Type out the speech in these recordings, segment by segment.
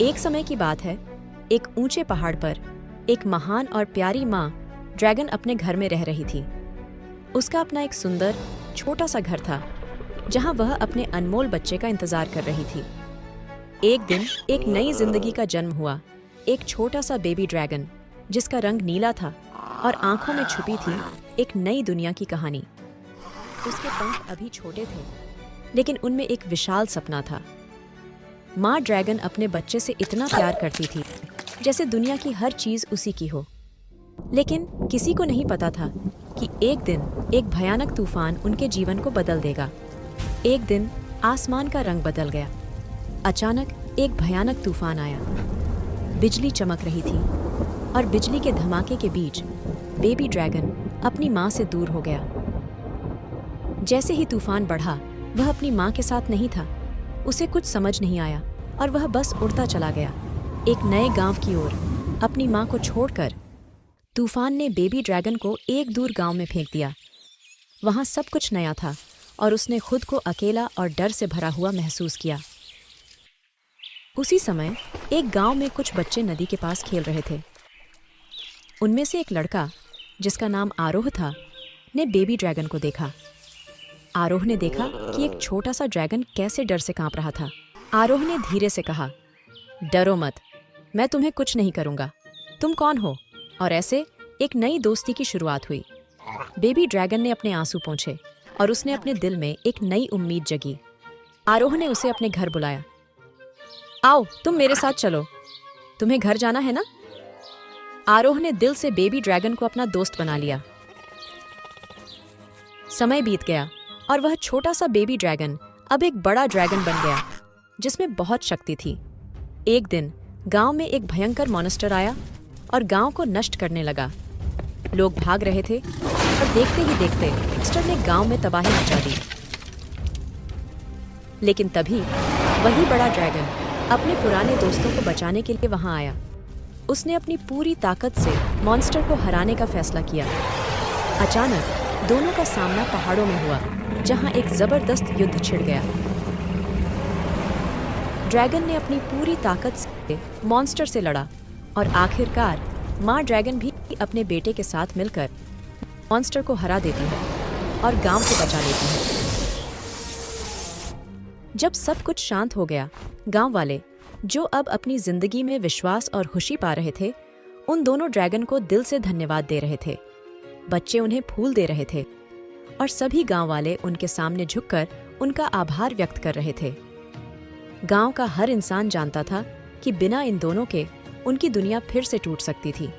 एक समय की बात है, एक ऊंचे पहाड़ पर एक महान और प्यारी माँ ड्रैगन अपने घर में रह रही थी। उसका अपना एक सुंदर छोटा सा घर था जहाँ वह अपने अनमोल बच्चे का इंतजार कर रही थी। एक दिन एक नई जिंदगी का जन्म हुआ, एक छोटा सा बेबी ड्रैगन जिसका रंग नीला था और आंखों में छुपी थी एक नई दुनिया की कहानी। उसके पंख अभी छोटे थे, लेकिन उनमें एक विशाल सपना था। माँ ड्रैगन अपने बच्चे से इतना प्यार करती थी जैसे दुनिया की हर चीज उसी की हो। लेकिन किसी को नहीं पता था कि एक दिन एक भयानक तूफान उनके जीवन को बदल देगा। एक दिन आसमान का रंग बदल गया। अचानक एक भयानक तूफान आया। बिजली चमक रही थी और बिजली के धमाके के बीच बेबी ड्रैगन अपनी माँ से दूर हो गया। जैसे ही तूफान बढ़ा, वह अपनी माँ के साथ नहीं था। उसे कुछ समझ नहीं आया और वह बस उड़ता चला गया, एक नए गांव की ओर। अपनी माँ को छोड़कर तूफान ने बेबी ड्रैगन को एक दूर गांव में फेंक दिया। वहां सब कुछ नया था और उसने खुद को अकेला और डर से भरा हुआ महसूस किया। उसी समय एक गांव में कुछ बच्चे नदी के पास खेल रहे थे। उनमें से एक लड़का, जिसका नाम आरोह था, ने बेबी ड्रैगन को देखा। आरोह ने देखा कि एक छोटा सा ड्रैगन कैसे डर से कांप रहा था। आरोह ने धीरे से कहा, डरो मत, मैं तुम्हें कुछ नहीं करूंगा। तुम कौन हो? और ऐसे एक नई दोस्ती की शुरुआत हुई। बेबी ड्रैगन ने अपने आंसू पोंछे और उसने अपने दिल में एक नई उम्मीद जगी। आरोह ने उसे अपने घर बुलाया। आओ, तुम मेरे साथ चलो, तुम्हें घर जाना है ना? आरोह ने दिल से बेबी ड्रैगन को अपना दोस्त बना लिया। समय बीत गया और वह छोटा सा बेबी ड्रैगन अब एक बड़ा ड्रैगन बन गया जिसमें बहुत शक्ति थी। एक दिन गांव में एक भयंकर मॉन्स्टर आया और गांव को नष्ट करने लगा। लोग भाग रहे थे और देखते ही देखते मॉन्स्टर ने गांव में तबाही मचा दी। लेकिन तभी वही बड़ा ड्रैगन अपने पुराने दोस्तों को बचाने के लिए वहां आया। उसने अपनी पूरी ताकत से मॉन्स्टर को हराने का फैसला किया। अचानक दोनों का सामना पहाड़ों में हुआ, जहां एक जबरदस्त युद्ध छिड़ गया। ड्रैगन ने अपनी पूरी ताकत से मॉन्स्टर से लड़ा और आखिरकार माँ ड्रैगन भी अपने बेटे के साथ मिलकर मॉन्स्टर को हरा देती है और गांव को बचा लेती है। जब सब कुछ शांत हो गया, गांव वाले, जो अब अपनी जिंदगी में विश्वास और खुशी पा रहे थे, उन दोनों ड्रैगन को दिल से धन्यवाद दे रहे थे। बच्चे उन्हें फूल दे रहे थे और सभी गांव वाले उनके सामने झुककर उनका आभार व्यक्त कर रहे थे। गांव का हर इंसान जानता था कि बिना इन दोनों के उनकी दुनिया फिर से टूट सकती थी।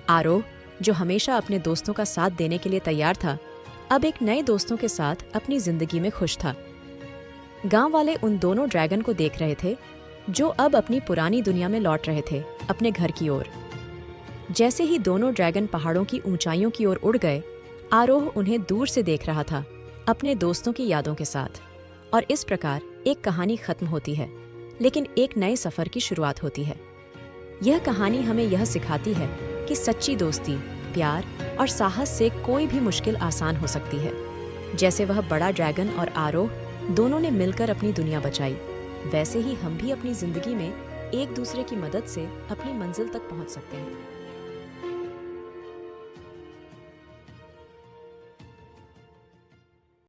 आरोह, जो हमेशा अपने दोस्तों का साथ देने के लिए तैयार था, अब एक नए दोस्तों के साथ अपनी जिंदगी में खुश था। गांव वाले उन दोनों ड्रैगन को देख रहे थे जो अब अपनी पुरानी दुनिया में लौट रहे थे, अपने घर की ओर। जैसे ही दोनों ड्रैगन पहाड़ों की ऊंचाइयों की ओर उड़ गए, आरोह उन्हें दूर से देख रहा था, अपने दोस्तों की यादों के साथ। और इस प्रकार एक कहानी खत्म होती है, लेकिन एक नए सफर की शुरुआत होती है। यह कहानी हमें यह सिखाती है कि सच्ची दोस्ती, प्यार और साहस से कोई भी मुश्किल आसान हो सकती है। जैसे वह बड़ा ड्रैगन और आरोह दोनों ने मिलकर अपनी दुनिया बचाई, वैसे ही हम भी अपनी जिंदगी में एक दूसरे की मदद से अपनी मंजिल तक पहुंच सकते हैं।